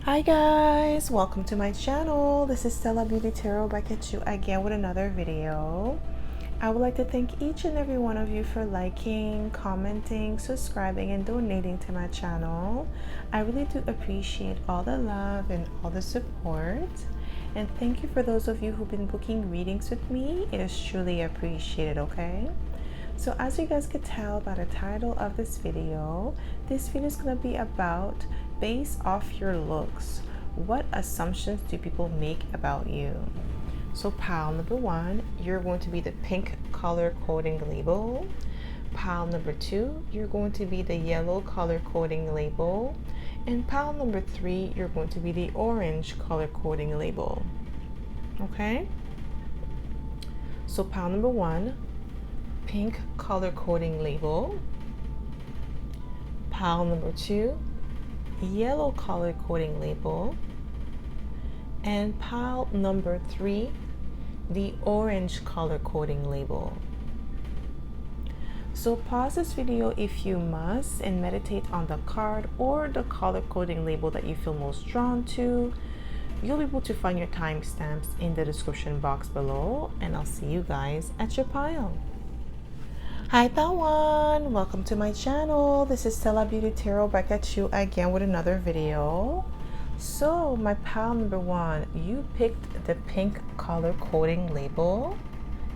Hi guys, welcome to my channel. This is Stella Beauty Tarot back at you again with another video. I would like to thank each and every one of you for liking, commenting, subscribing, and donating to my channel. I really do appreciate all the love and all the support. And thank you for those of you who've been booking readings with me. It is truly appreciated, okay? So as you guys could tell by the title of this video is going to be about based off your looks. What assumptions do people make about you? So pile number one, you're going to be the pink color coding label. Pile number two, you're going to be the yellow color coding label. And pile number three, you're going to be the orange color coding label. Okay? So pile number one, pink color coding label. Pile number two, yellow color coding label. And pile number three, the orange color coding label. So pause this video if you must and meditate on the card or the color coding label that you feel most drawn to. You'll be able to find your timestamps in the description box below, and I'll see you guys at your pile. Hi Tawan! Welcome to my channel. This is Stella Beauty Tarot back at you again with another video. So my pile number one, you picked the pink color coding label,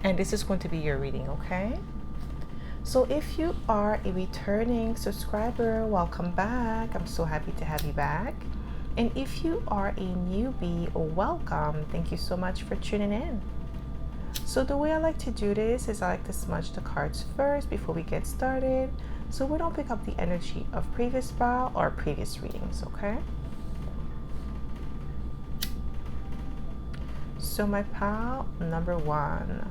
and this is going to be your reading, okay? So if you are a returning subscriber, welcome back. I'm so happy to have you back. And if you are a newbie, welcome. Thank you so much for tuning in. So the way I like to do this is I like to smudge the cards first before we get started, so we don't pick up the energy of previous pile or previous readings, okay? So my pile number one,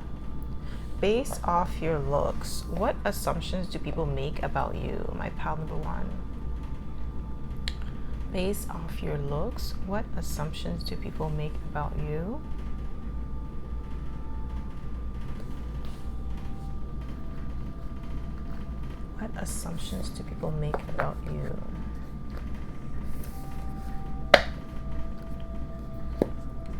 based off your looks, what assumptions do people make about you? My pile number one. Based off your looks, what assumptions do people make about you? What assumptions do people make about you?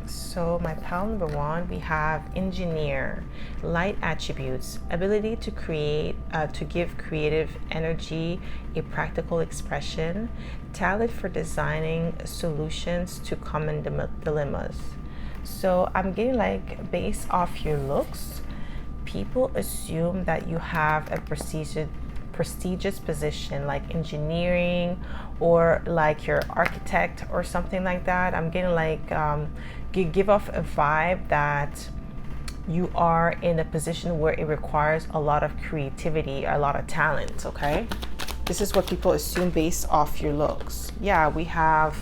So my pile number one, we have engineer, light attributes, ability to create, to give creative energy a practical expression, talent for designing solutions to common dilemmas. So I'm getting like based off your looks, people assume that you have a prestigious position like engineering or like you're architect or something like that. I'm getting like you give off a vibe that you are in a position where it requires a lot of creativity, a lot of talent, okay? This is what people assume based off your looks. Yeah, we have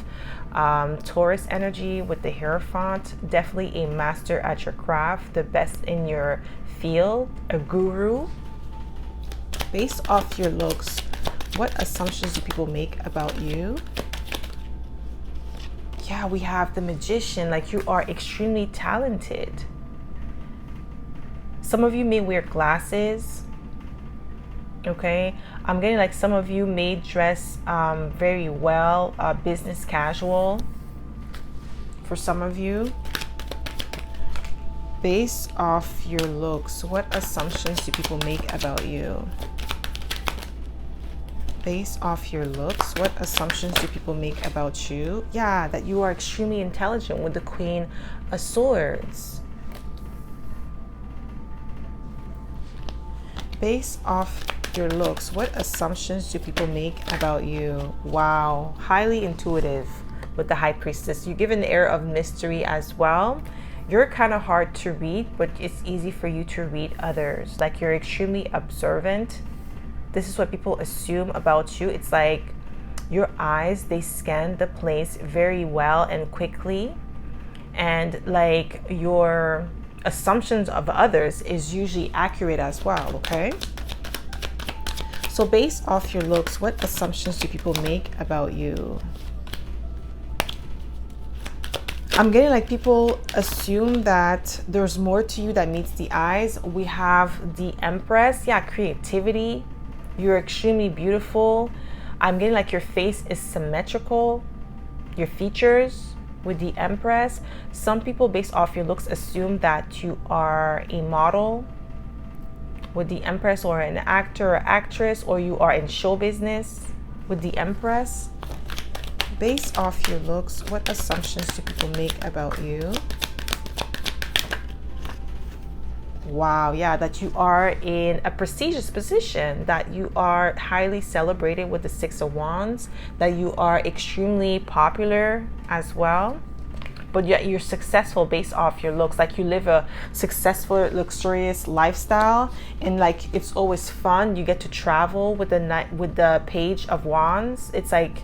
Taurus energy with the Hierophant, definitely a master at your craft, the best in your field, a guru. Based off your looks, what assumptions do people make about you? Yeah, we have the Magician, like you are extremely talented. Some of you may wear glasses, okay? I'm getting like some of you may dress very well, business casual for some of you. Based off your looks, what assumptions do people make about you? Based off your looks, what assumptions do people make about you? Yeah, that you are extremely intelligent with the Queen of Swords. Based off your looks, what assumptions do people make about you? Wow, highly intuitive with the High Priestess. You give an air of mystery as well. You're kind of hard to read, but it's easy for you to read others. Like you're extremely observant. This is what people assume about you. It's like your eyes, they scan the place very well and quickly. And like your assumptions of others is usually accurate as well, okay? So based off your looks, what assumptions do people make about you? I'm getting like people assume that there's more to you that meets the eyes. We have the Empress, yeah, creativity. You're extremely beautiful. I'm getting like your face is symmetrical. your features with the Empress. Some people based off your looks assume that you are a model with the Empress, or an actor or actress, or you are in show business with the Empress. Based off your looks, what assumptions do people make about you? Wow, yeah, that you are in a prestigious position, that you are highly celebrated with the Six of Wands, that you are extremely popular as well, but yet you're successful based off your looks. Like you live a successful, luxurious lifestyle, and like it's always fun. You get to travel with the Page of Wands. It's like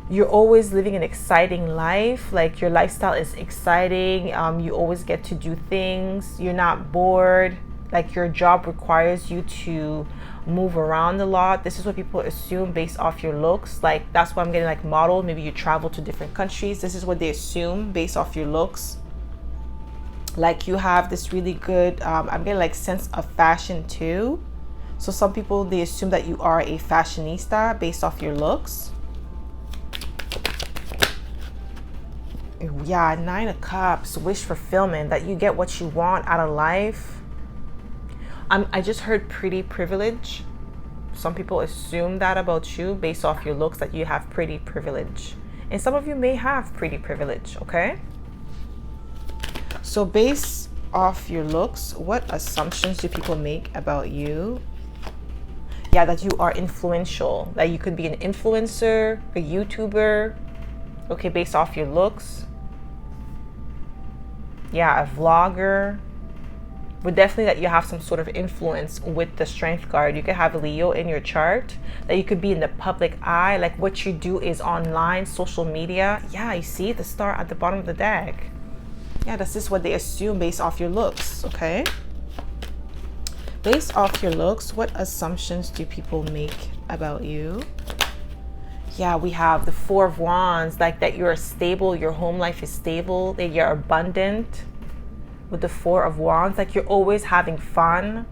you're always living an exciting life. Like your lifestyle is exciting. You always get to do things. You're not bored. Like your job requires you to move around a lot. This is what people assume based off your looks. Like that's why I'm getting like model. Maybe you travel to different countries. This is what they assume based off your looks. Like you have this really good, I'm getting like sense of fashion too. So some people, they assume that you are a fashionista based off your looks. Yeah, Nine of Cups, wish fulfillment, that you get what you want out of life. I just heard pretty privilege. Some people assume that about you based off your looks, that you have pretty privilege. And some of you may have pretty privilege, okay? So based off your looks, what assumptions do people make about you? Yeah, that you are influential. That you could be an influencer, a YouTuber, okay, based off your looks. Yeah, a vlogger. But definitely that you have some sort of influence with the Strength card. You could have Leo in your chart, that you could be in the public eye. Like what you do is online, social media. Yeah, you see the star at the bottom of the deck. Yeah, this is what they assume based off your looks, okay? Based off your looks, what assumptions do people make about you? Yeah, we have the Four of Wands, like that you're stable, your home life is stable, that you're abundant with the Four of Wands, like you're always having fun.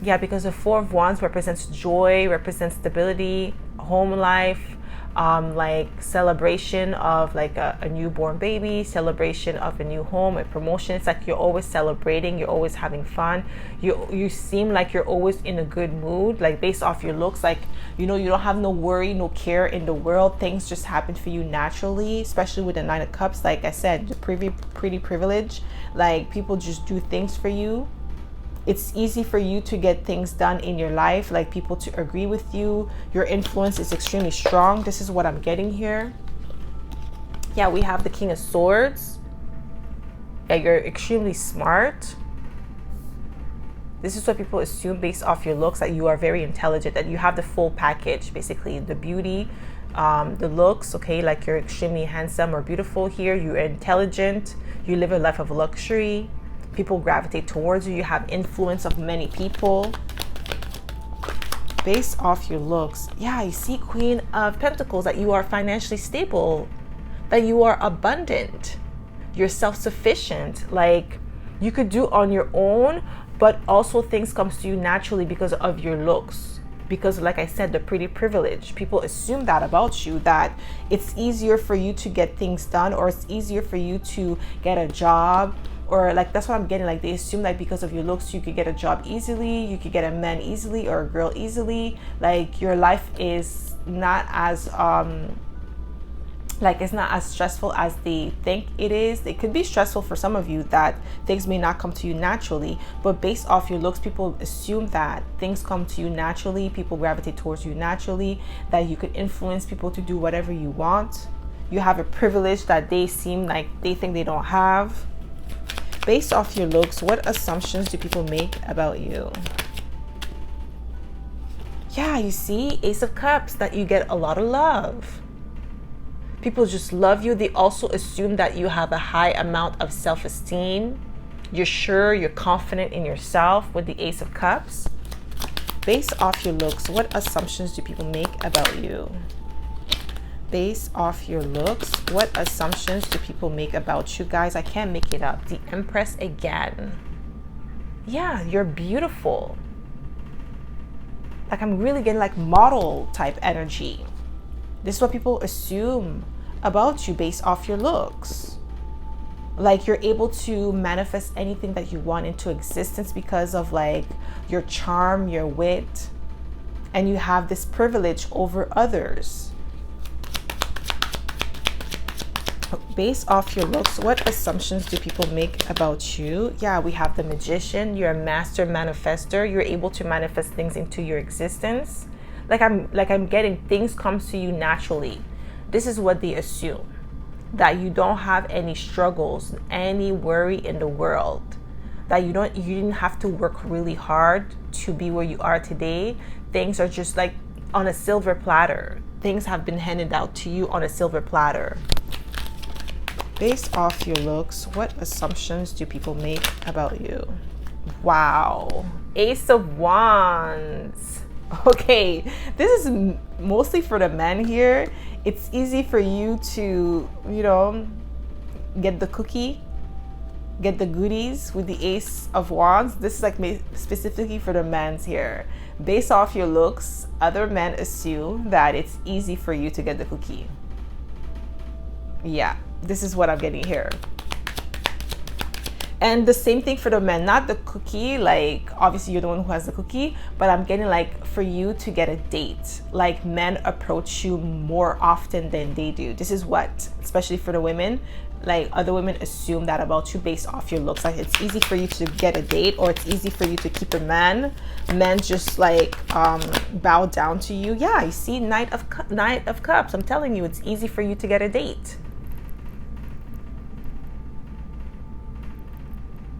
Yeah, because the Four of Wands represents joy, represents stability, home life, like celebration of like a newborn baby, celebration of a new home, a promotion. It's like you're always celebrating, you're always having fun. You seem like you're always in a good mood, like based off your looks. Like, you know, you don't have no worry, no care in the world. Things just happen for you naturally, especially with the Nine of Cups. Like I said, the pretty privilege. Like people just do things for you. It's easy for you to get things done in your life, like people to agree with you. Your influence is extremely strong. This is what I'm getting here. Yeah, we have the King of Swords. Yeah, you're extremely smart. This is what people assume based off your looks, that you are very intelligent, that you have the full package, basically the beauty, the looks, okay, like you're extremely handsome or beautiful here. You're intelligent. You live a life of luxury. People gravitate towards you. You have influence of many people based off your looks. Yeah, you see Queen of Pentacles, that you are financially stable, that you are abundant, you're self-sufficient. Like you could do on your own, but also things comes to you naturally because of your looks. Because like I said, the pretty privilege, people assume that about you, that it's easier for you to get things done, or it's easier for you to get a job. Or like, that's what I'm getting. Like they assume that because of your looks, you could get a job easily, you could get a man easily, or a girl easily. Like your life is not as like it's not as stressful as they think it is. It could be stressful for some of you, that things may not come to you naturally, but based off your looks, people assume that things come to you naturally, people gravitate towards you naturally, that you could influence people to do whatever you want. You have a privilege that they seem like they think they don't have. Based off your looks, what assumptions do people make about you? Yeah, you see, Ace of Cups, that you get a lot of love. People just love you. They also assume that you have a high amount of self-esteem. You're sure, you're confident in yourself with the Ace of Cups. Based off your looks, what assumptions do people make about you? Based off your looks, what assumptions do people make about you? Guys, I can't make it up. The Empress again. Yeah, you're beautiful. Like I'm really getting like model type energy. This is what people assume about you based off your looks. Like, you're able to manifest anything that you want into existence because of like your charm, your wit, and you have this privilege over others. Based off your looks, what assumptions do people make about you? Yeah, we have the Magician. You're a master manifester. You're able to manifest things into your existence. Like I'm getting things comes to you naturally. This is what they assume, that you don't have any struggles, any worry in the world, that you didn't have to work really hard to be where you are today. Things are just like on a silver platter. Things have been handed out to you on a silver platter. Based off your looks, what assumptions do people make about you? Wow. Ace of Wands. Okay, this is mostly for the men here. It's easy for you to, get the cookie, get the goodies with the Ace of Wands. This is like specifically for the men's here. Based off your looks, other men assume that it's easy for you to get the cookie. Yeah, this is what I'm getting here. And the same thing for the men, not the cookie, like obviously you're the one who has the cookie, but I'm getting like for you to get a date, like men approach you more often than they do. This is what, especially for the women, like other women assume that about you based off your looks. Like it's easy for you to get a date, or it's easy for you to keep a man. Men just like bow down to you. Yeah, you see, Knight of Cups. I'm telling you, it's easy for you to get a date.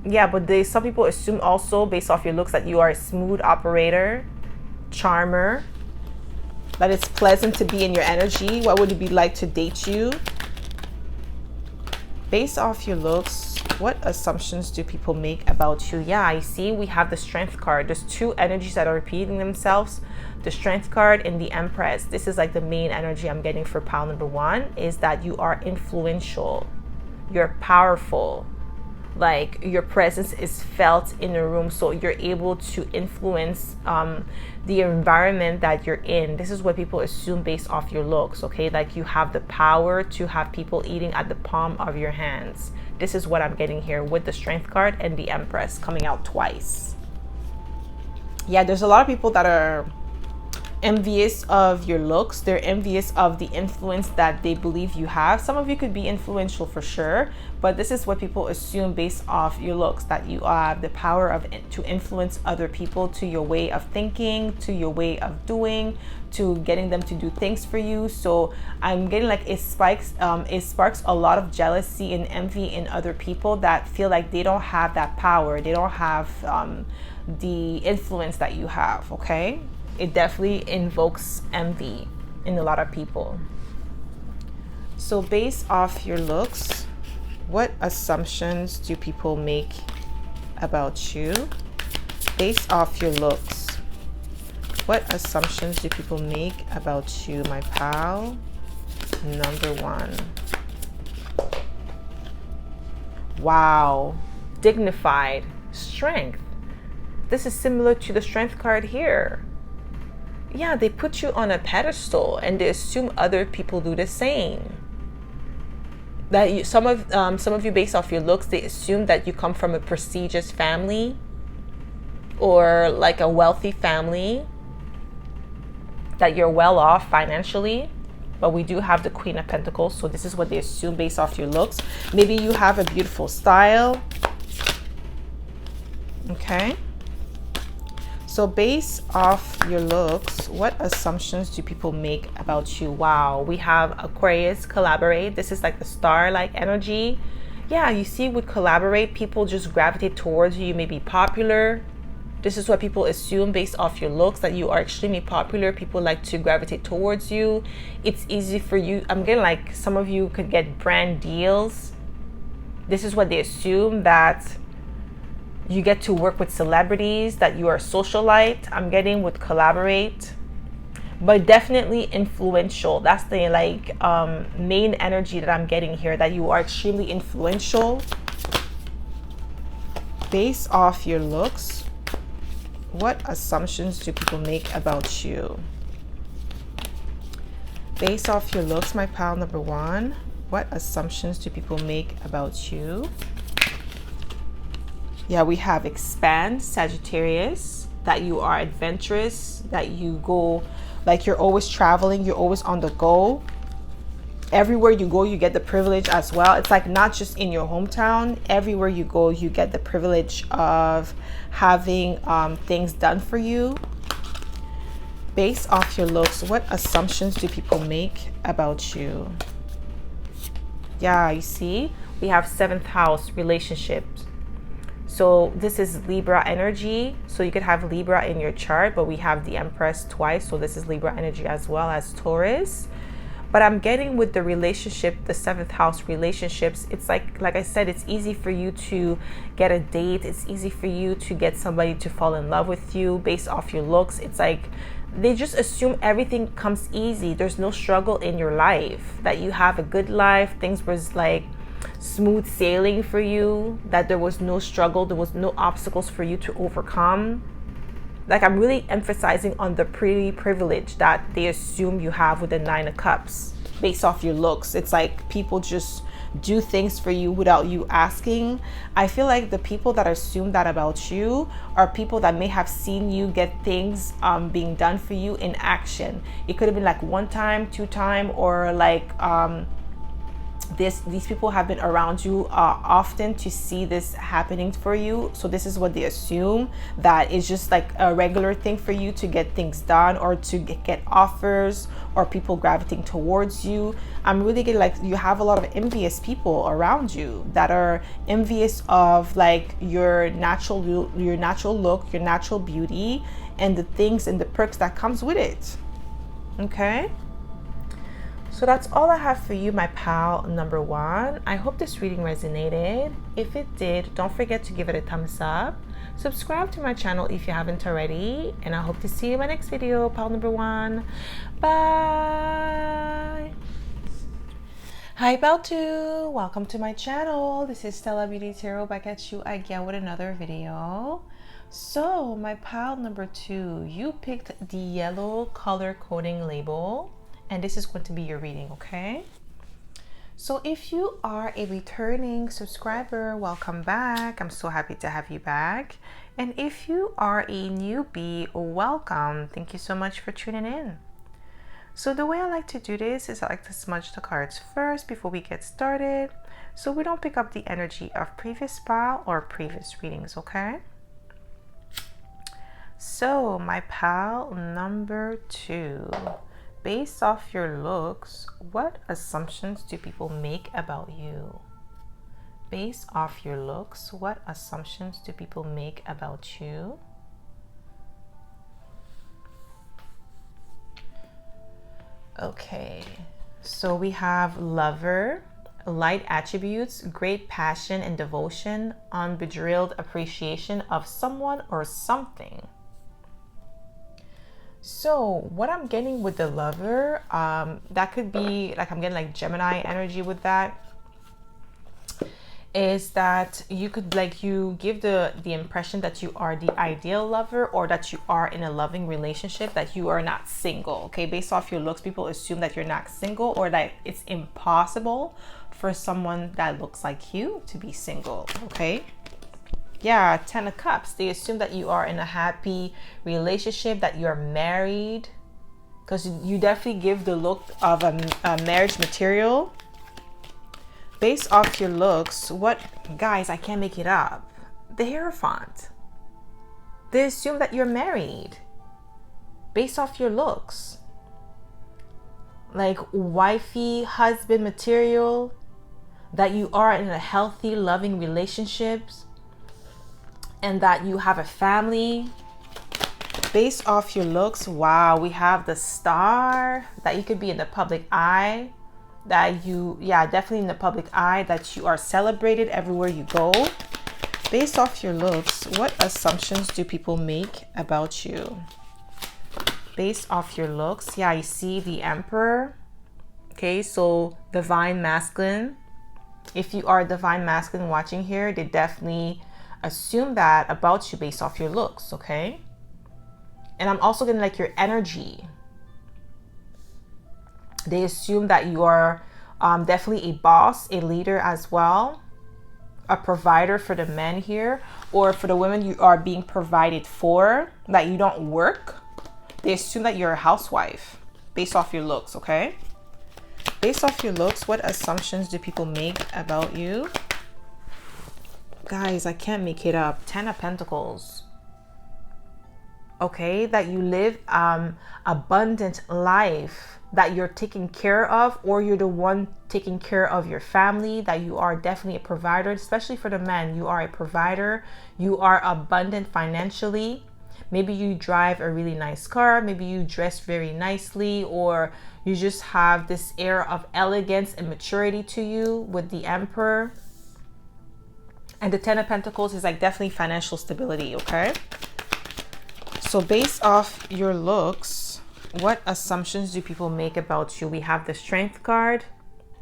Yeah, but some people assume also based off your looks that you are a smooth operator, charmer, that it's pleasant to be in your energy. What would it be like to date you? Based off your looks, what assumptions do people make about you? Yeah, I see we have the Strength card. There's two energies that are repeating themselves. The Strength card and the Empress. This is like the main energy I'm getting for pile number one, is that you are influential. You're powerful. Like your presence is felt in a room, so you're able to influence the environment that you're in. This is what people assume based off your looks, okay? Like you have the power to have people eating at the palm of your hands. This is what I'm getting here with the Strength card and the Empress coming out twice. Yeah, there's a lot of people that are envious of your looks. They're envious of the influence that they believe you have. Some of you could be influential for sure, but this is what people assume based off your looks, that you have the power to influence other people to your way of thinking, to your way of doing, to getting them to do things for you. So I'm getting like it sparks a lot of jealousy and envy in other people that feel like they don't have that power. They don't have the influence that you have, okay? It definitely invokes envy in a lot of people. So based off your looks, what assumptions do people make about you? Based off your looks, what assumptions do people make about you, my pal? Number one. Wow. Dignified. Strength. This is similar to the Strength card here. Yeah, they put you on a pedestal and they assume other people do the same. That some of you based off your looks, they assume that you come from a prestigious family or like a wealthy family, that you're well off financially. But we do have the Queen of Pentacles, so this is what they assume based off your looks. Maybe you have a beautiful style. Okay. So based off your looks, what assumptions do people make about you? Wow, we have Aquarius, collaborate. This is like the star-like energy. Yeah, you see with collaborate, people just gravitate towards you. You may be popular. This is what people assume based off your looks, that you are extremely popular. People like to gravitate towards you. It's easy for you. I'm getting like some of you could get brand deals. This is what they assume, that you get to work with celebrities, that you are a socialite. I'm getting with collaborate, but definitely influential. That's the like main energy that I'm getting here, that you are extremely influential. Based off your looks, what assumptions do people make about you? Based off your looks, my pal number one, what assumptions do people make about you? Yeah, we have expand, Sagittarius, that you are adventurous, that you go, like you're always traveling, you're always on the go. Everywhere you go, you get the privilege as well. It's like not just in your hometown. Everywhere you go, you get the privilege of having things done for you. Based off your looks, what assumptions do people make about you? Yeah, you see, we have 7th house, relationships. So this is Libra energy. So you could have Libra in your chart, but we have the Empress twice. So this is Libra energy as well as Taurus. But I'm getting with the relationship, the 7th house relationships, it's like I said, it's easy for you to get a date. It's easy for you to get somebody to fall in love with you based off your looks. It's like they just assume everything comes easy. There's no struggle in your life, that you have a good life. Things was like smooth sailing for you, that there was no struggle, there was no obstacles for you to overcome. Like, I'm really emphasizing on the pretty privilege that they assume you have with the 9 of Cups based off your looks. It's like people just do things for you without you asking. I feel like the people that assume that about you are people that may have seen you get things being done for you in action. It could have been like 1 time, 2 time, or like these people have been around you often to see this happening for you. So this is what they assume, that it's just like a regular thing for you to get things done, or to get offers, or people gravitating towards you. I'm really getting like you have a lot of envious people around you that are envious of like your natural look, your natural beauty, and the things and the perks that comes with it. Okay, so that's all I have for you, my pal number one. I hope this reading resonated. If it did, don't forget to give it a thumbs up. Subscribe to my channel if you haven't already. And I hope to see you in my next video, pal number one. Bye. Hi, pal two. Welcome to my channel. This is Stella Beauty Tarot back at you again with another video. So, my pal number two, you picked the yellow color coding label. And this is going to be your reading, okay? So if you are a returning subscriber, welcome back. I'm so happy to have you back. And if you are a newbie, welcome. Thank you so much for tuning in. So the way I like to do this is I like to smudge the cards first before we get started, so we don't pick up the energy of previous pile or previous readings, okay? So my pal number two, based off your looks, what assumptions do people make about you? Based off your looks, what assumptions do people make about you? Okay, so we have lover, light attributes, great passion and devotion, unbedrilled appreciation of someone or something. So what I'm getting with the lover, that could be like, I'm getting like Gemini energy with that, is that you could like, you give the impression that you are the ideal lover, or that you are in a loving relationship, that you are not single. Okay, based off your looks, people assume that you're not single, or that it's impossible for someone that looks like you to be single. Okay, yeah, 10 of Cups, they assume that you are in a happy relationship, that you're married, because you definitely give the look of a marriage material. Based off your looks, what, guys, I can't make it up. The Hierophant. They assume that you're married based off your looks. Like wifey, husband material, that you are in a healthy, loving relationships, and that you have a family. Based off your looks, wow, we have the Star, that you could be in the public eye. That you, yeah, definitely in the public eye, that you are celebrated everywhere you go. Based off your looks, what assumptions do people make about you? Based off your looks, yeah, you see the Emperor. Okay, so divine masculine. If you are divine masculine watching here, they definitely assume that about you based off your looks, okay? And I'm also getting like your energy. They assume that you are definitely a boss, a leader as well, a provider for the men here, or for the women, you are being provided for, that you don't work. They assume that you're a housewife based off your looks, okay? Based off your looks, what assumptions do people make about you? Guys, I can't make it up. 10 of Pentacles. Okay, that you live abundant life, that you're taken care of, or you're the one taking care of your family, that you are definitely a provider, especially for the men. You are a provider. You are abundant financially. Maybe you drive a really nice car. Maybe you dress very nicely, or you just have this air of elegance and maturity to you with the Emperor. And the 10 of Pentacles is like definitely financial stability, okay? So based off your looks, what assumptions do people make about you? We have the Strength card,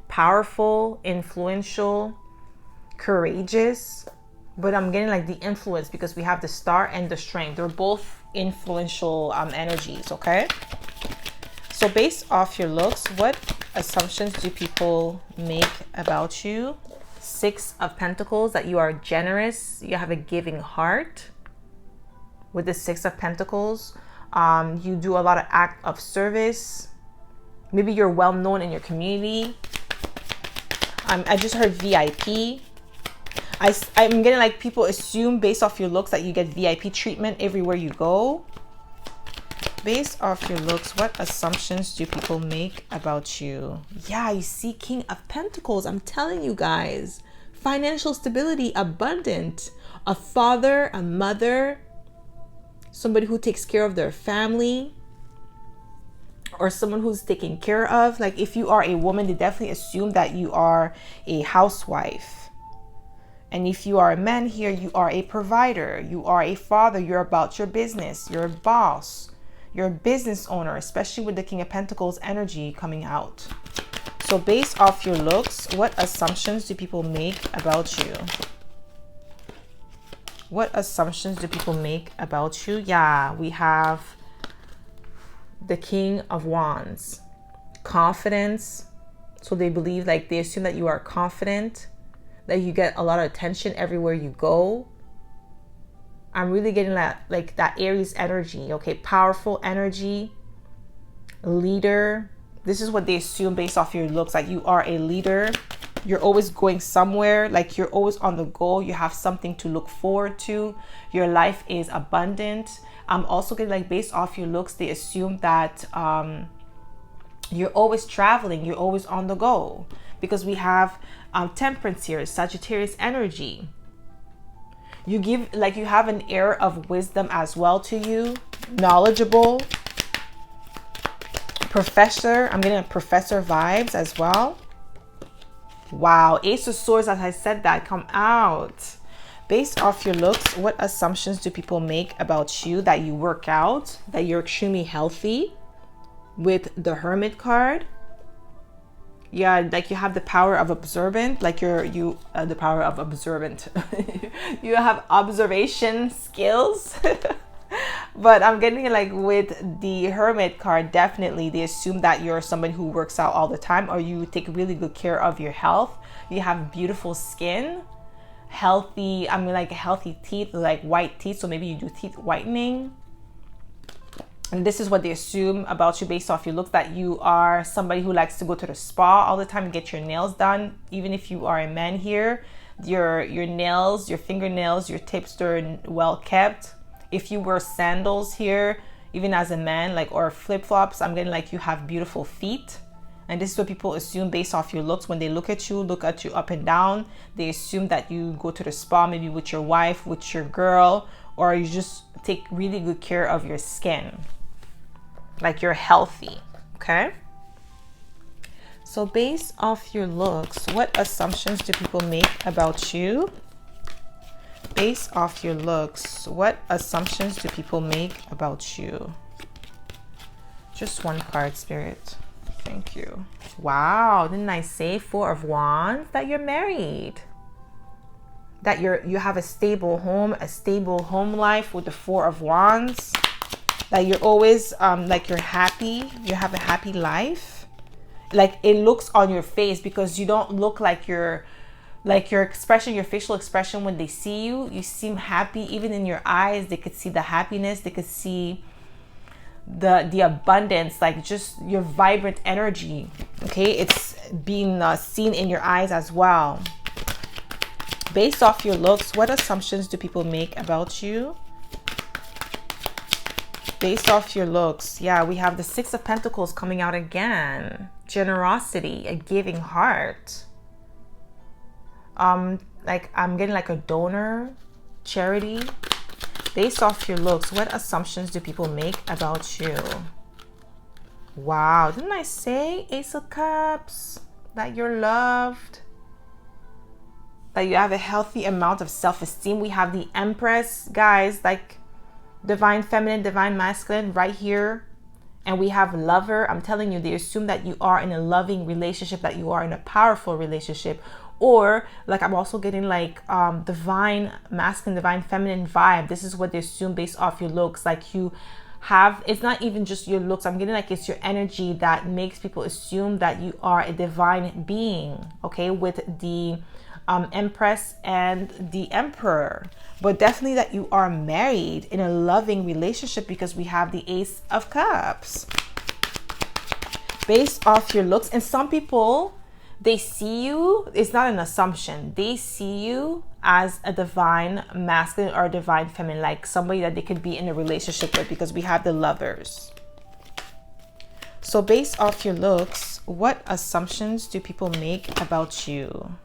powerful, influential, courageous. But I'm getting like the influence because we have the Star and the Strength. They're both influential energies, okay? So based off your looks, what assumptions do people make about you? 6 of Pentacles, that you are generous, you have a giving heart. With the 6 of Pentacles, you do a lot of act of service. Maybe you're well known in your community. I just heard VIP. I'm getting like people assume based off your looks that you get VIP treatment everywhere you go. Based off your looks, what assumptions do people make about you? Yeah, you see King of Pentacles. I'm telling you guys, financial stability, abundant, a father, a mother, somebody who takes care of their family, or someone who's taken care of. Like if you are a woman, they definitely assume that you are a housewife. And if you are a man here, you are a provider, you are a father, you're about your business, you're a boss, you're a business owner, especially with the King of Pentacles energy coming out. So based off your looks, what assumptions do people make about you? What assumptions do people make about you? Yeah, we have the King of Wands, confidence. So they believe, like they assume that you are confident, that you get a lot of attention everywhere you go. I'm really getting that, like that Aries energy, okay? Powerful energy, leader. This is what they assume based off your looks, like you are a leader. You're always going somewhere, like you're always on the go. You have something to look forward to. Your life is abundant. I'm also getting like based off your looks, they assume that you're always traveling, you're always on the go, because we have Temperance here, Sagittarius energy. You give, like you have an air of wisdom as well to you, knowledgeable, professor. I'm getting a professor vibes as well. Wow, Ace of Swords, as I said that, come out. Based off your looks, what assumptions do people make about you? That you work out, that you're extremely healthy. With the Hermit card, yeah, like you have the power of observant, like the power of observant. You have observation skills. But I'm getting like with the Hermit card, definitely they assume that you're somebody who works out all the time, or you take really good care of your health. You have beautiful skin, healthy, I mean like healthy teeth, like white teeth. So maybe you do teeth whitening. And this is what they assume about you based off your looks, that you are somebody who likes to go to the spa all the time and get your nails done. Even if you are a man here, your nails, your fingernails, your tips are well kept. If you wear sandals here, even as a man, like, or flip-flops, I'm getting like you have beautiful feet. And this is what people assume based off your looks. When they look at you up and down, they assume that you go to the spa, maybe with your wife, with your girl, or you just take really good care of your skin. Like you're healthy, okay? So based off your looks, what assumptions do people make about you? Based off your looks, what assumptions do people make about you? Just one card, Spirit. Thank you. Wow, didn't I say 4 of Wands? That you're married. That you have a stable home life with the 4 of Wands. That you're always like you're happy, you have a happy life. like it looks on your face, because you don't look like your expression, your facial expression, when they see you, you seem happy. Even in your eyes, they could see the happiness, they could see the abundance, like just your vibrant energy. Okay, it's being seen in your eyes as well. Based off your looks, what assumptions do people make about you? Based off your looks, yeah, we have the Six of Pentacles coming out again. Generosity, a giving heart. Like I'm getting like a donor, charity. Based off your looks, what assumptions do people make about you? Wow, didn't I say Ace of Cups? That you're loved, that you have a healthy amount of self-esteem. We have the Empress, guys, like divine feminine, divine masculine right here. And we have lover. I'm telling you, they assume that you are in a loving relationship, that you are in a powerful relationship. Or like I'm also getting like divine masculine, divine feminine vibe. This is what they assume based off your looks. Like you have, it's not even just your looks. I'm getting like it's your energy that makes people assume that you are a divine being. Okay, with the Empress and the Emperor. But definitely that you are married in a loving relationship, because we have the Ace of Cups. Based off your looks, and some people, they see you, it's not an assumption, they see you as a divine masculine or a divine feminine, like somebody that they could be in a relationship with, because we have the Lovers. So based off your looks, what assumptions do people make about you?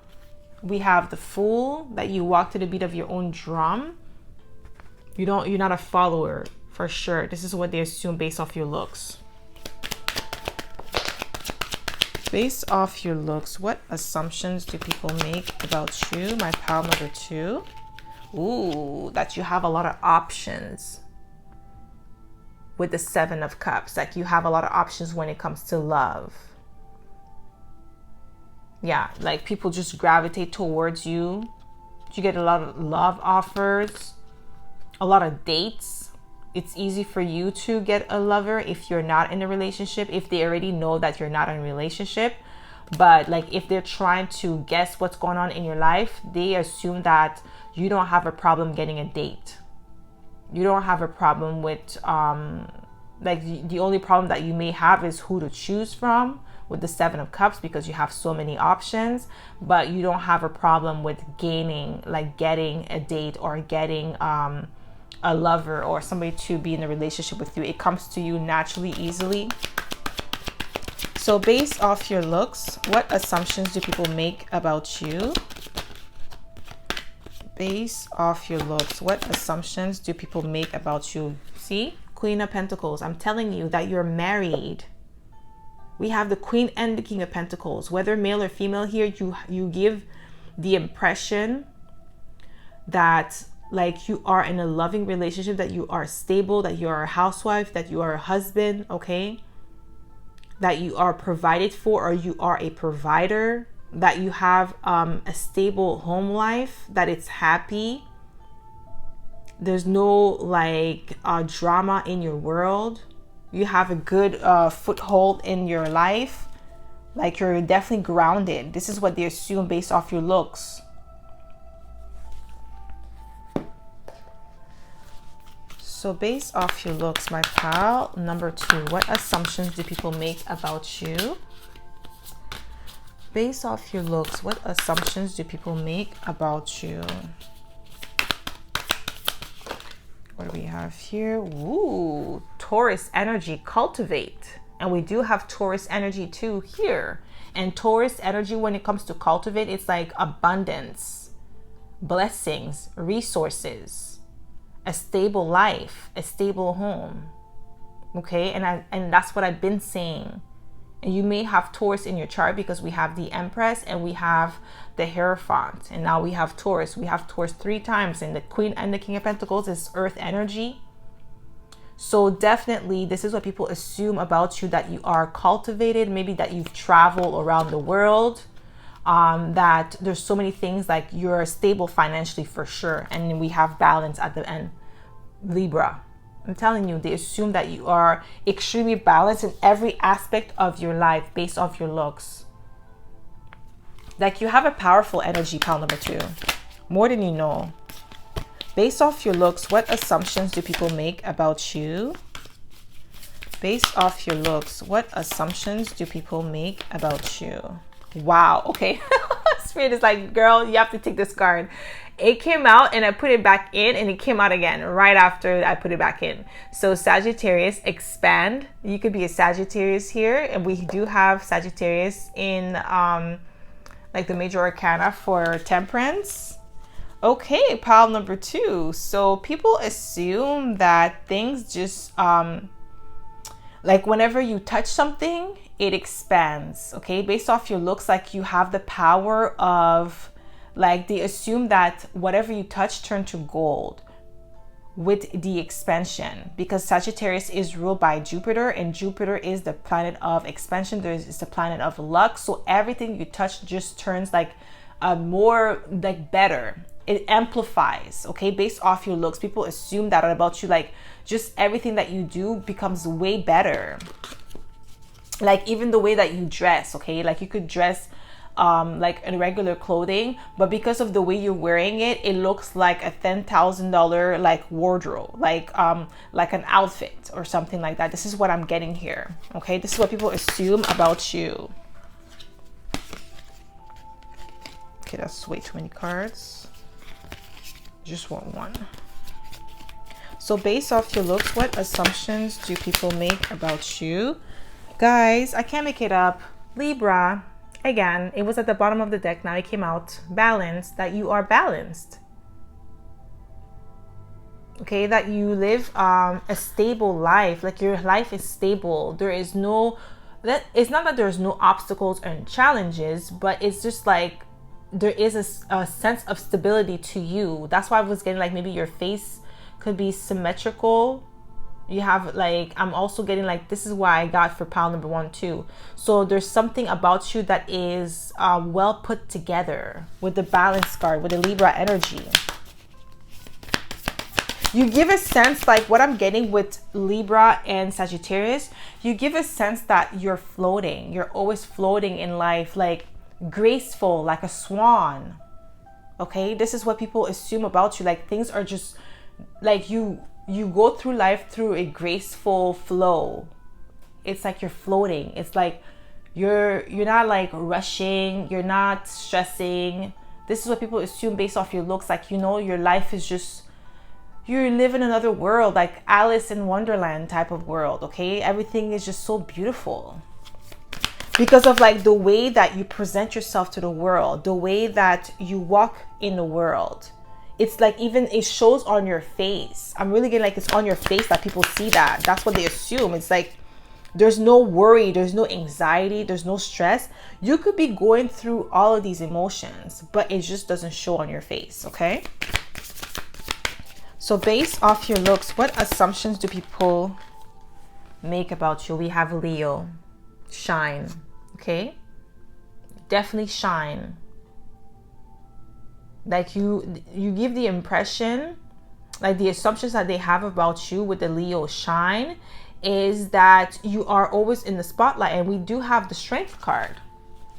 We have the Fool, that you walk to the beat of your own drum. You're not a follower, for sure. This is what they assume based off your looks. Based off your looks, what assumptions do people make about you? My pile number 2. Ooh, that you have a lot of options. With the Seven of Cups, like you have a lot of options when it comes to love. Yeah, like people just gravitate towards you. You get a lot of love offers, a lot of dates. It's easy for you to get a lover if you're not in a relationship, if they already know that you're not in a relationship. But like if they're trying to guess what's going on in your life, they assume that you don't have a problem getting a date. You don't have a problem with like the only problem that you may have is who to choose from with the Seven of Cups, because you have so many options. But you don't have a problem with getting a date or getting a lover or somebody to be in a relationship with you. It comes to you naturally, easily. So based off your looks, what assumptions do people make about you? Based off your looks, what assumptions do people make about you? See, Queen of Pentacles. I'm telling you that you're married. We have the Queen and the King of Pentacles. Whether male or female here, you give the impression that like you are in a loving relationship, that you are stable, that you are a housewife, that you are a husband, okay? That you are provided for, or you are a provider, that you have a stable home life, that it's happy. There's no like drama in your world. You have a good foothold in your life. Like you're definitely grounded. This is what they assume based off your looks. So based off your looks, my pal, number 2, what assumptions do people make about you? Based off your looks, what assumptions do people make about you? What do we have here? Ooh, Taurus energy, cultivate. And we do have Taurus energy too here. And Taurus energy, when it comes to cultivate, it's like abundance, blessings, resources, a stable life, a stable home. Okay, and that's what I've been saying. And you may have Taurus in your chart, because we have the Empress and we have the Hierophant, and now we have Taurus. We have Taurus 3 times, and the Queen and the King of Pentacles is earth energy. So definitely this is what people assume about you, that you are cultivated, maybe that you've traveled around the world, that there's so many things, like you're stable financially for sure. And we have balance at the end, Libra. I'm telling you, they assume that you are extremely balanced in every aspect of your life based off your looks. Like, you have a powerful energy, pile number 2, more than you know. Based off your looks, what assumptions do people make about you? Based off your looks, what assumptions do people make about you? Wow, okay. Spirit is like, girl, you have to take this card. It came out and I put it back in, and it came out again right after I put it back in. So Sagittarius, expand. You could be a Sagittarius here, and we do have Sagittarius in like the major arcana for Temperance. Okay, pile number 2. So people assume that things just like whenever you touch something, it expands. Okay, based off your looks, like you have the power of, like, they assume that whatever you touch turns to gold with the expansion, because Sagittarius is ruled by Jupiter, and Jupiter is the planet of expansion. It's the planet of luck. So everything you touch just turns like more like better. It amplifies. Okay, based off your looks, people assume that about you. Like, just everything that you do becomes way better. Like, even the way that you dress. Okay, like you could dress like in regular clothing, but because of the way you're wearing it, it looks like a $10,000 like wardrobe, like an outfit or something like that. This is what I'm getting here. Okay, this is what people assume about you. Okay, that's way too many cards. Just want one. So based off your looks, what assumptions do people make about you? Guys, I can't make it up. Libra. Again, it was at the bottom of the deck. Now it came out. Balanced. That you are balanced. Okay, that you live a stable life. Like, your life is stable. There is no, that it's not that there's no obstacles and challenges, but it's just like there is a sense of stability to you. That's why I was getting like maybe your face could be symmetrical. You have like, I'm also getting like, this is why I got for pile number 1 too. So there's something about you that is well put together with the balance card, with the Libra energy. You give a sense, like what I'm getting with Libra and Sagittarius, you give a sense that you're floating. You're always floating in life, like graceful, like a swan. Okay, this is what people assume about you. Like, things are just like you go through life through a graceful flow. It's like you're floating. It's like you're not like rushing, you're not stressing. This is what people assume based off your looks. Like, you know, your life is just, you live in another world, like Alice in Wonderland type of world. Okay, everything is just so beautiful because of like the way that you present yourself to the world, the way that you walk in the world. It's like, even it shows on your face. I'm really getting like it's on your face that people see that. That's what they assume. It's like there's no worry, there's no anxiety, there's no stress. You could be going through all of these emotions, but it just doesn't show on your face. Okay, so based off your looks, what assumptions do people make about you? We have Leo. Shine. Okay, definitely shine. Like, you give the impression, like the assumptions that they have about you with the Leo shine is that you are always in the spotlight. And we do have the Strength card.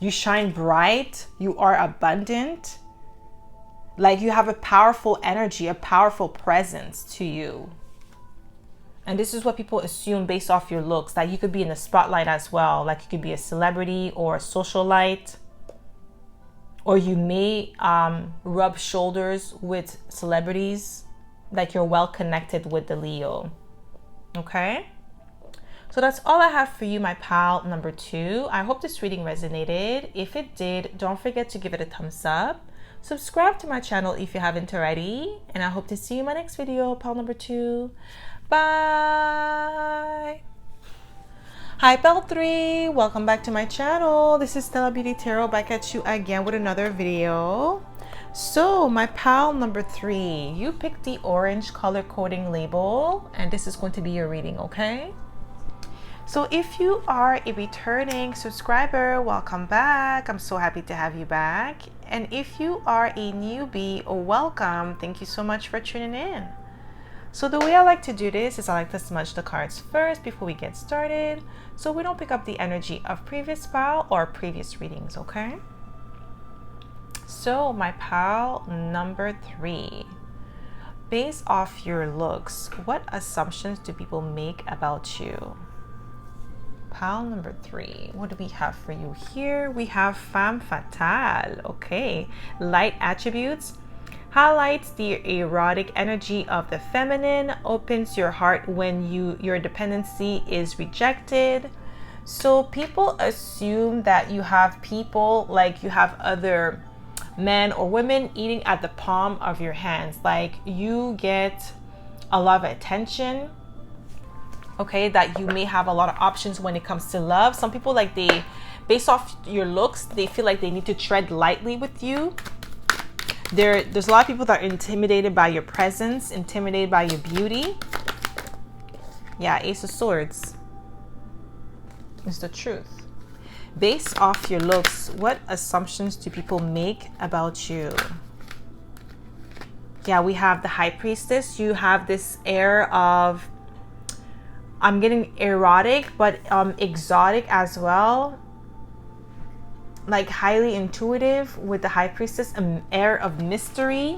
You shine bright, you are abundant, like you have a powerful energy, a powerful presence to you. And this is what people assume based off your looks, that you could be in the spotlight as well. Like, you could be a celebrity or a socialite. Or you may rub shoulders with celebrities, like you're well connected with the Leo. Okay? So that's all I have for you, my pal number 2. I hope this reading resonated. If it did, don't forget to give it a thumbs up. Subscribe to my channel if you haven't already. And I hope to see you in my next video, pal number 2. Bye! Hi Pal 3, welcome back to my channel. This is Stella Beauty Tarot, back at you again with another video. So my pal number 3, you picked the orange color coding label, and this is going to be your reading, okay? So if you are a returning subscriber, welcome back. I'm so happy to have you back. And if you are a newbie, welcome. Thank you so much for tuning in. So the way I like to do this is I like to smudge the cards first before we get started, so we don't pick up the energy of previous pile or previous readings, okay? So my pile number 3. Based off your looks, what assumptions do people make about you? Pile number 3. What do we have for you here? We have femme fatale. Okay. Light attributes. Highlights the erotic energy of the feminine, opens your heart when your dependency is rejected. So people assume that you have people, like you have other men or women eating at the palm of your hands. Like you get a lot of attention, okay, that you may have a lot of options when it comes to love. Some people, like, they, based off your looks, they feel like they need to tread lightly with you. There's a lot of people that are intimidated by your presence, intimidated by your beauty. Yeah, Ace of Swords is the truth. Based off your looks, what assumptions do people make about you? Yeah, we have the High Priestess. You have this air of, I'm getting erotic, but exotic as well. Like highly intuitive with the High Priestess, an air of mystery.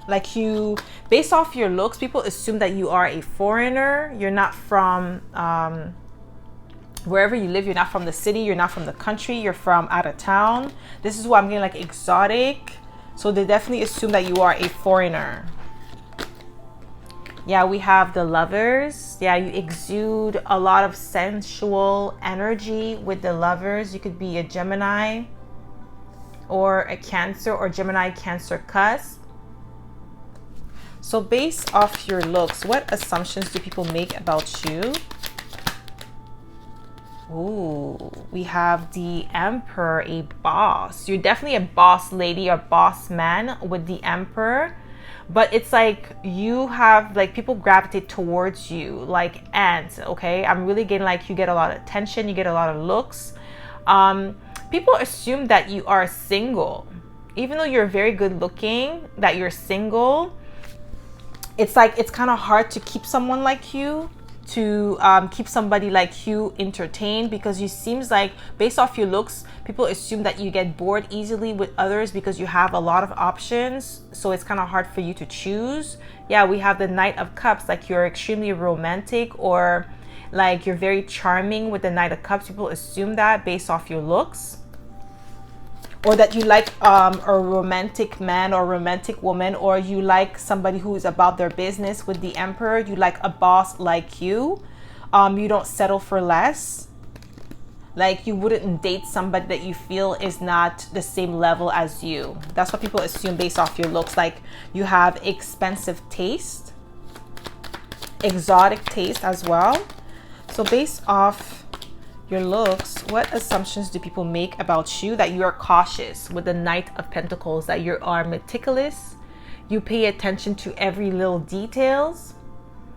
Like you, based off your looks, people assume that you are a foreigner. You're not from wherever you live. You're not from the city. You're not from the country. You're from out of town. This is why I'm getting like exotic. So they definitely assume that you are a foreigner. Yeah, we have the Lovers. Yeah, you exude a lot of sensual energy with the Lovers. You could be a Gemini or a Cancer, or Gemini Cancer cusp. So based off your looks, what assumptions do people make about you? Ooh, we have the Emperor, a boss. You're definitely a boss lady or boss man with the Emperor. But it's like you have, like, people gravitate towards you like ants, okay? I'm really getting like you get a lot of attention, you get a lot of looks. People assume that you are single. Even though you're very good looking, that you're single. It's like it's kind of hard to keep someone like you, to keep somebody like you entertained, because you seems like, based off your looks, people assume that you get bored easily with others because you have a lot of options, so it's kind of hard for you to choose. Yeah, we have the Knight of Cups. Like you're extremely romantic, or like you're very charming with the Knight of Cups. People assume that based off your looks, or that you like a romantic man or romantic woman, or you like somebody who is about their business with the Emperor. You like a boss like you. You don't settle for less. Like you wouldn't date somebody that you feel is not the same level as you. That's what people assume based off your looks. Like you have expensive taste, exotic taste as well. So based off your looks, what assumptions do people make about you? That you are cautious with the Knight of Pentacles, that you are meticulous, you pay attention to every little details.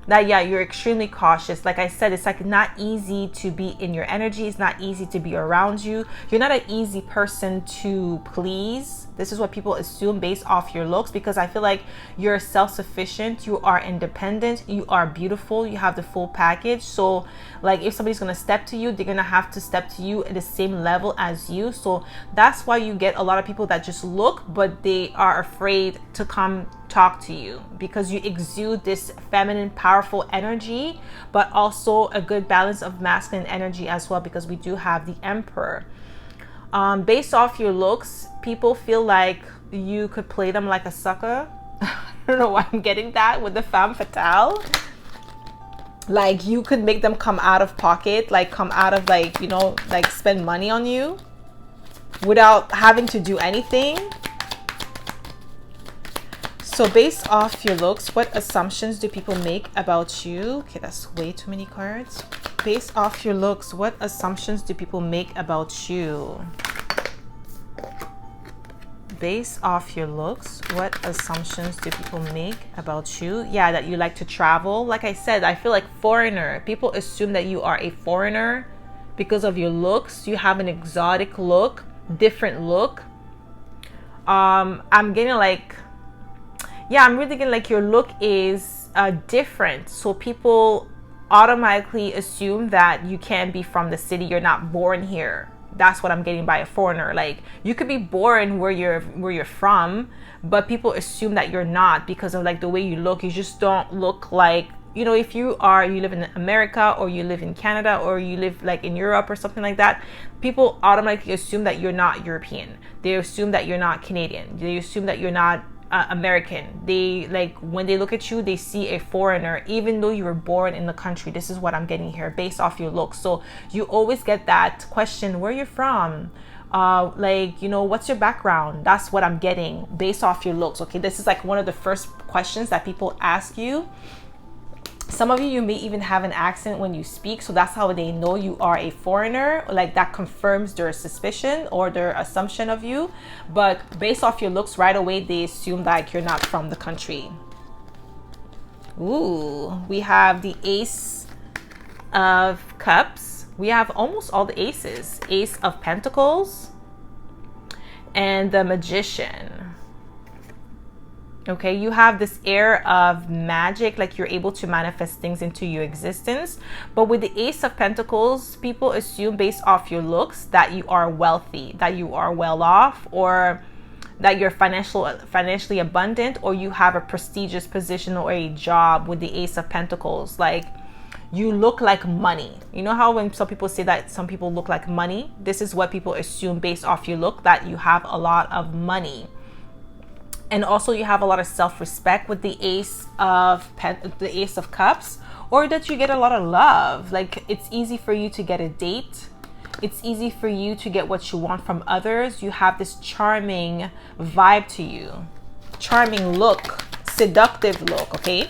That, yeah, you're extremely cautious. Like I said, it's like not easy to be in your energy. It's not easy to be around you. You're not an easy person to please. This is what people assume based off your looks, because I feel like you're self-sufficient, you are independent, you are beautiful, you have the full package. So like if somebody's gonna step to you, they're gonna have to step to you at the same level as you. So that's why you get a lot of people that just look, but they are afraid to come talk to you, because you exude this feminine, powerful energy, but also a good balance of masculine energy as well, because we do have the Emperor. Based off your looks, people feel like you could play them like a sucker. I don't know why I'm getting that with the femme fatale. Like you could make them come out of pocket, like come out of, like, you know, like spend money on you without having to do anything. So based off your looks, what assumptions do people make about you? Okay, that's way too many cards. Based off your looks, what assumptions do people make about you? Based off your looks, what assumptions do people make about you? Yeah, that you like to travel. Like I said, I feel like foreigner. People assume that you are a foreigner because of your looks. You have an exotic look, different look. I'm getting like, yeah, I'm really getting like your look is different. So people automatically assume that you can't be from the city, you're not born here. That's what I'm getting by a foreigner. Like, you could be born where you're from, but people assume that you're not because of like the way you look. You just don't look like, you know, if you live in America, or you live in Canada, or you live like in Europe or something like that, people automatically assume that you're not European. They assume that you're not Canadian. They assume that you're not American. They, like, when they look at you, they see a foreigner, even though you were born in the country. This is what I'm getting here based off your looks. So you always get that question, where you're from, like, you know, what's your background? That's what I'm getting based off your looks. Okay, this is like one of the first questions that people ask you. Some of you may even have an accent when you speak, so that's how they know you are a foreigner. Like, that confirms their suspicion or their assumption of you. But based off your looks, right away they assume that you're not from the country. Ooh, we have the Ace of Cups. We have almost all the aces. Ace of Pentacles and the Magician. Okay, you have this air of magic, like you're able to manifest things into your existence. But with the Ace of Pentacles, people assume based off your looks that you are wealthy, that you are well off, or that you're financially abundant, or you have a prestigious position or a job with the Ace of Pentacles. Like, you look like money. You know how when some people say that some people look like money? This is what people assume based off your look, that you have a lot of money. And also you have a lot of self-respect with the Ace of Cups, or that you get a lot of love. Like, it's easy for you to get a date. It's easy for you to get what you want from others. You have this charming vibe to you. Charming look, seductive look, okay?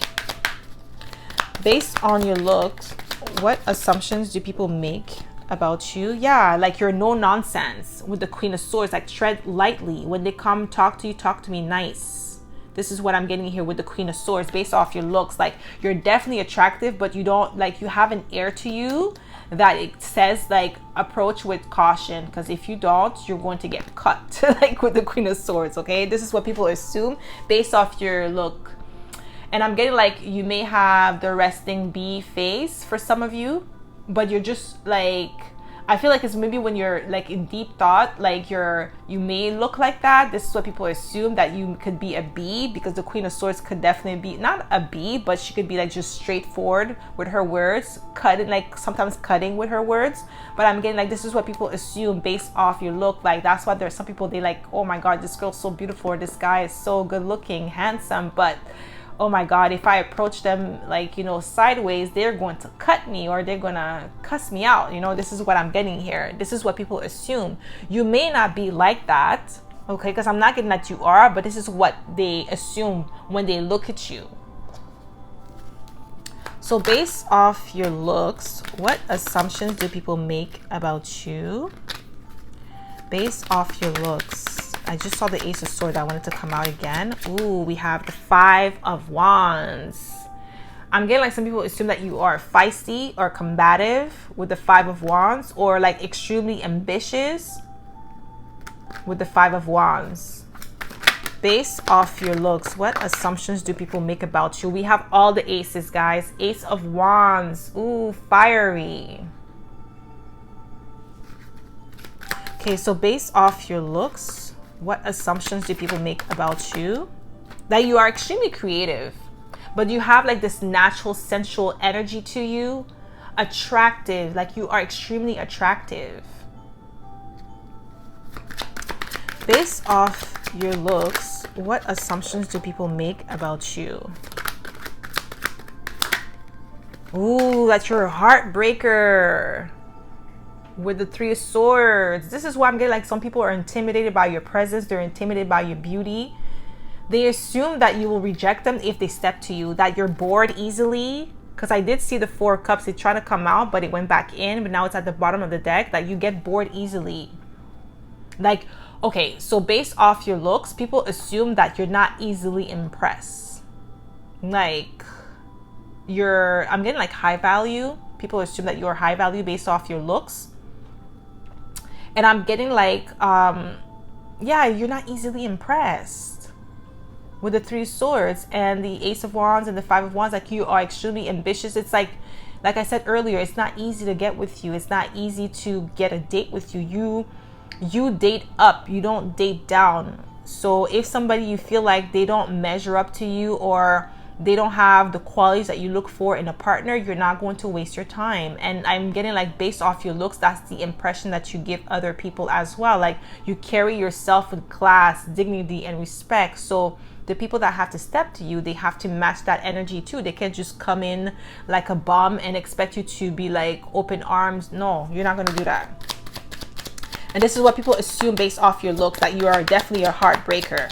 Based on your looks, what assumptions do people make about you? Yeah, like, you're no nonsense with the Queen of Swords. Like, tread lightly. When they come talk to me nice. This is what I'm getting here with the Queen of Swords based off your looks. Like, you're definitely attractive, but you don't, like, you have an air to you that it says, like, approach with caution, because if you don't, you're going to get cut. Like, with the Queen of Swords. Okay, this is what people assume based off your look. And I'm getting, like, you may have the resting bee face for some of you, but you're just like, I feel like it's maybe when you're like in deep thought, like you may look like that. This is what people assume, that you could be a bee, because the Queen of Swords could definitely be not a bee, but she could be like just straightforward with her words, cutting, like sometimes cutting with her words. But I'm getting like, this is what people assume based off your look. Like, that's why there's some people, they like, oh my God, this girl's so beautiful, or this guy is so good looking, handsome, but oh my God, if I approach them, like, you know, sideways, they're going to cut me, or they're going to cuss me out. You know, this is what I'm getting here. This is what people assume. You may not be like that, okay? Because I'm not getting that you are, but this is what they assume when they look at you. So based off your looks, what assumptions do people make about you? Based off your looks. I just saw the Ace of Swords. I wanted to come out again. Ooh, we have the Five of Wands. I'm getting like some people assume that you are feisty or combative with the Five of Wands, or like extremely ambitious with the Five of Wands. Based off your looks, what assumptions do people make about you? We have all the aces, guys. Ace of Wands. Ooh, fiery. Okay, so based off your looks, what assumptions do people make about you? That you are extremely creative, but you have like this natural sensual energy to you. Attractive, like you are extremely attractive. Based off your looks, what assumptions do people make about you? Ooh, that's your heartbreaker. With the Three of Swords. This is why I'm getting like some people are intimidated by your presence. They're intimidated by your beauty. They assume that you will reject them if they step to you, that you're bored easily. Because I did see the Four of Cups. They tried to come out, but it went back in. But now it's at the bottom of the deck, that you get bored easily. Like, okay, so based off your looks, people assume that you're not easily impressed. Like, I'm getting like high value. People assume that you're high value based off your looks. And I'm getting like, yeah, you're not easily impressed. with the Three Swords and the Ace of Wands and the Five of Wands. Like, you are extremely ambitious. It's like I said earlier, it's not easy to get with you. It's not easy to get a date with you. You date up, you don't date down. So if somebody, you feel like they don't measure up to you, or they don't have the qualities that you look for in a partner, you're not going to waste your time. And I'm getting like, based off your looks, that's the impression that you give other people as well. Like, you carry yourself with class, dignity, and respect. So the people that have to step to you, they have to match that energy too. They can't just come in like a bomb and expect you to be like open arms. No, you're not going to do that. And this is what people assume based off your looks, that you are definitely a heartbreaker.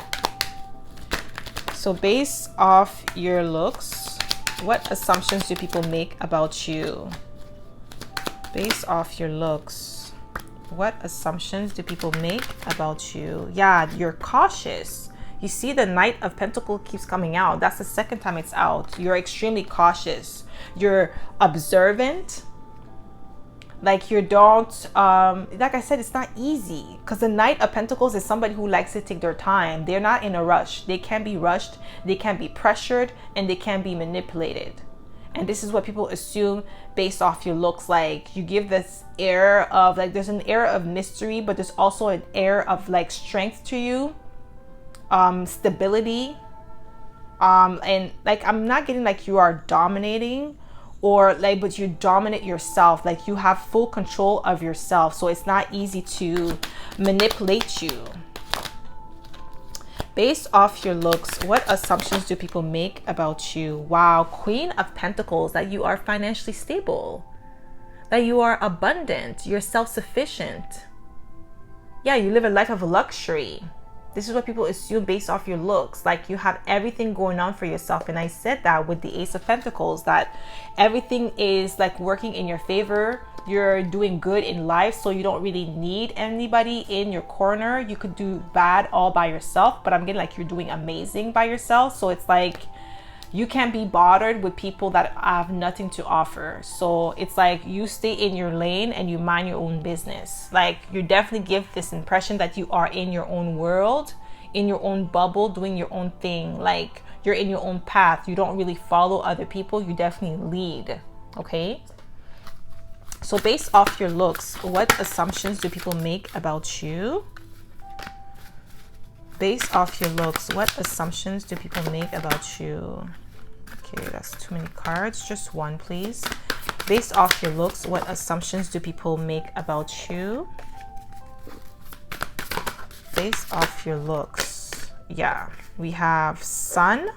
So based off your looks, what assumptions do people make about you? Based off your looks, what assumptions do people make about you? Yeah, you're cautious. You see the Knight of Pentacles keeps coming out. That's the second time it's out. You're extremely cautious. You're observant. Like, you don't, like I said, it's not easy, because the Knight of Pentacles is somebody who likes to take their time. They're not in a rush. They can be rushed, they can be pressured, and they can be manipulated. And this is what people assume based off your looks. Like, you give this air of, like, there's an air of mystery, but there's also an air of like strength to you, stability, and like, I'm not getting like you are dominating, or like, but you dominate yourself. Like, you have full control of yourself, so it's not easy to manipulate you. Based off your looks, what assumptions do people make about you? Wow, Queen of Pentacles, that you are financially stable, that you are abundant, you're self-sufficient. Yeah, you live a life of luxury. This is what people assume based off your looks. Like, you have everything going on for yourself. And I said that with the Ace of Pentacles, that everything is like working in your favor. You're doing good in life, so you don't really need anybody in your corner. You could do bad all by yourself, but I'm getting like you're doing amazing by yourself. So it's like, you can't be bothered with people that have nothing to offer. So it's like, you stay in your lane and you mind your own business. Like, you definitely give this impression that you are in your own world, in your own bubble, doing your own thing. Like, you're in your own path. You don't really follow other people. You definitely lead. Okay. So based off your looks, what assumptions do people make about you? Based off your looks, what assumptions do people make about you? Okay, that's too many cards. Just one, please. Based off your looks, what assumptions do people make about you? Based off your looks. Yeah, we have Sun.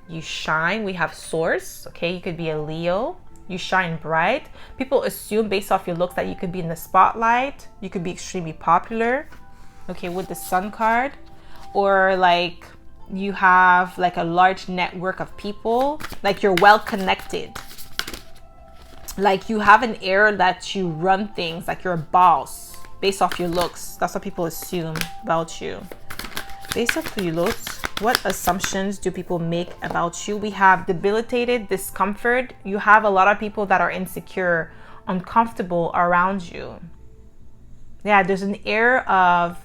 You shine. We have Source. Okay, you could be a Leo. You shine bright. People assume based off your looks that you could be in the spotlight. You could be extremely popular. Okay, with the Sun card. Or like, you have like a large network of people. Like, you're well connected. Like, you have an air that you run things, like you're a boss. Based off your looks, that's what people assume about you. Based off your looks, what assumptions do people make about you? We have debilitated, discomfort. You have a lot of people that are insecure, uncomfortable around you. Yeah, there's an air of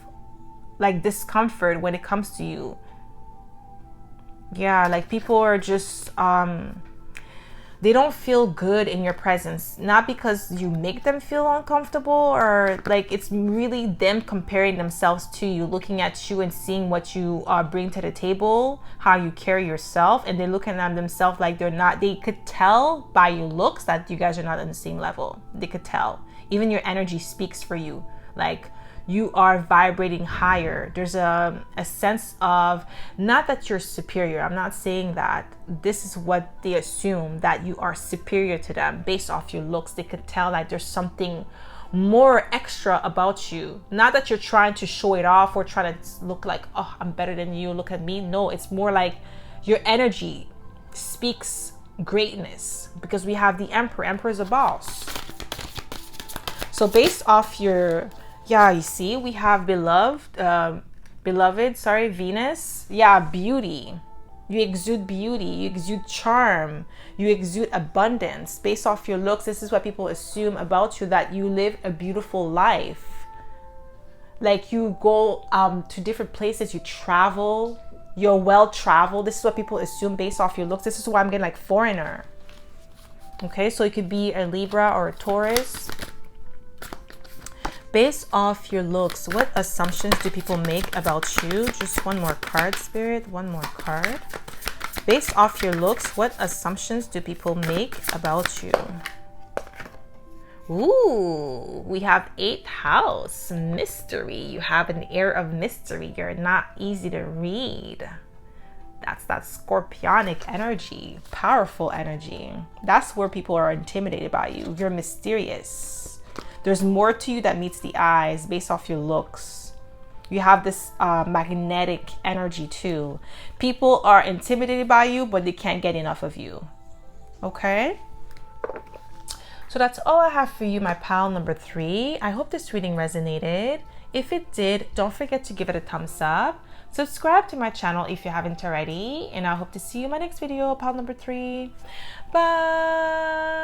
like discomfort when it comes to you. Yeah, like, people are just they don't feel good in your presence, not because you make them feel uncomfortable, or like, it's really them comparing themselves to you, looking at you and seeing what you bring to the table, how you carry yourself, and they're looking at themselves like they're not. They could tell by your looks that you guys are not on the same level. They could tell. Even your energy speaks for you. Like, you are vibrating higher. There's a sense of, not that you're superior. I'm not saying that. This is what they assume, that you are superior to them based off your looks. They could tell that there's something more extra about you. Not that you're trying to show it off or trying to look like, oh, I'm better than you, look at me. No, it's more like your energy speaks greatness, because we have the Emperor. Emperor is a boss. So based off your, yeah, you see, we have beloved, Venus. Yeah, beauty. You exude beauty, you exude charm, you exude abundance. Based off your looks, this is what people assume about you, that you live a beautiful life. Like, you go to different places, you travel, You're well-traveled. This is what people assume based off your looks. This is why I'm getting like foreigner. Okay, so it could be a Libra or a Taurus. Based off your looks, what assumptions do people make about you? Just one more card, Spirit. One more card. Based off your looks, what assumptions do people make about you? Ooh, we have 8th house, mystery. You have an air of mystery. You're not easy to read. That's that scorpionic energy, powerful energy. That's where people are intimidated by you. You're mysterious. There's more to you that meets the eyes based off your looks. You have this magnetic energy too. People are intimidated by you, but they can't get enough of you. Okay? So that's all I have for you, my pal number 3. I hope this reading resonated. If it did, don't forget to give it a thumbs up. Subscribe to my channel if you haven't already. And I hope to see you in my next video, pal number 3. Bye.